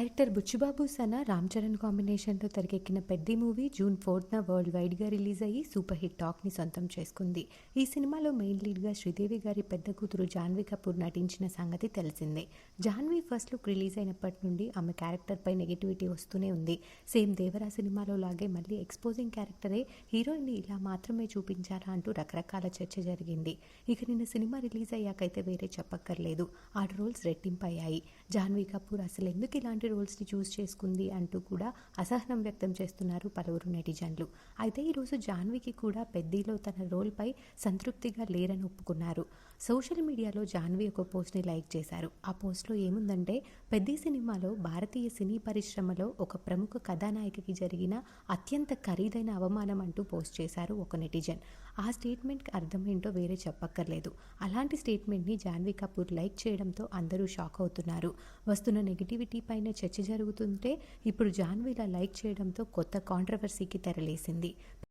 Director Buchibabu సన రామ్ చరణ్ కాంబినేషన్లో తెరకెక్కిన Peddi movie June 4న world వైడ్గా రిలీజ్ అయ్యి సూపర్ హిట్ టాక్ని సొంతం చేసుకుంది. ఈ సినిమాలో మెయిన్ లీడ్గా శ్రీదేవి గారి పెద్ద కూతురు జాన్వీ కపూర్ నటించిన సంగతి తెలిసిందే. జాన్వీ ఫస్ట్ లుక్ రిలీజ్ అయినప్పటి నుండి ఆమె క్యారెక్టర్పై నెగిటివిటీ వస్తూనే ఉంది. సేమ్ దేవరా సినిమాలో లాగే మళ్ళీ ఎక్స్పోజింగ్ క్యారెక్టరే హీరోయిన్ని ఇలా మాత్రమే చూపించారా అంటూ రకరకాల చర్చ జరిగింది. ఇక నిన్న సినిమా రిలీజ్ అయ్యాకైతే వేరే చెప్పక్కర్లేదు, ఆ రోల్స్ రెట్టింపయ్యాయి. జాన్వీ కపూర్ అసలు ఎందుకు ఇలాంటి రోల్స్ని చూస్ చేసుకుంది అంటూ కూడా అసహనం వ్యక్తం చేస్తున్నారు పలువురు నెటిజన్లు. అయితే ఈరోజు జాన్వీకి కూడా పెద్దిలో తన రోల్పై సంతృప్తిగా లేరని ఒప్పుకున్నారు. సోషల్ మీడియాలో జాన్వీ ఒక పోస్ట్ని లైక్ చేశారు. ఆ పోస్ట్లో ఏముందంటే, పెద్ది సినిమాలో భారతీయ సినీ పరిశ్రమలో ఒక ప్రముఖ కథానాయికకి జరిగిన అత్యంత ఖరీదైన అవమానం అంటూ పోస్ట్ చేశారు ఒక నెటిజన్. ఆ స్టేట్మెంట్కి అర్థమేంటో వేరే చెప్పక్కర్లేదు. అలాంటి స్టేట్మెంట్ని జాన్వీ కపూర్ లైక్ చేయడంతో అందరూ షాక్ అవుతున్నారు. వస్తున్న నెగిటివిటీ పైన చర్చ జరుగుతుంటే ఇప్పుడు జాన్వీలా లైక్ చేయడంతో కొత్త కాంట్రవర్సీకి తెరలేసింది.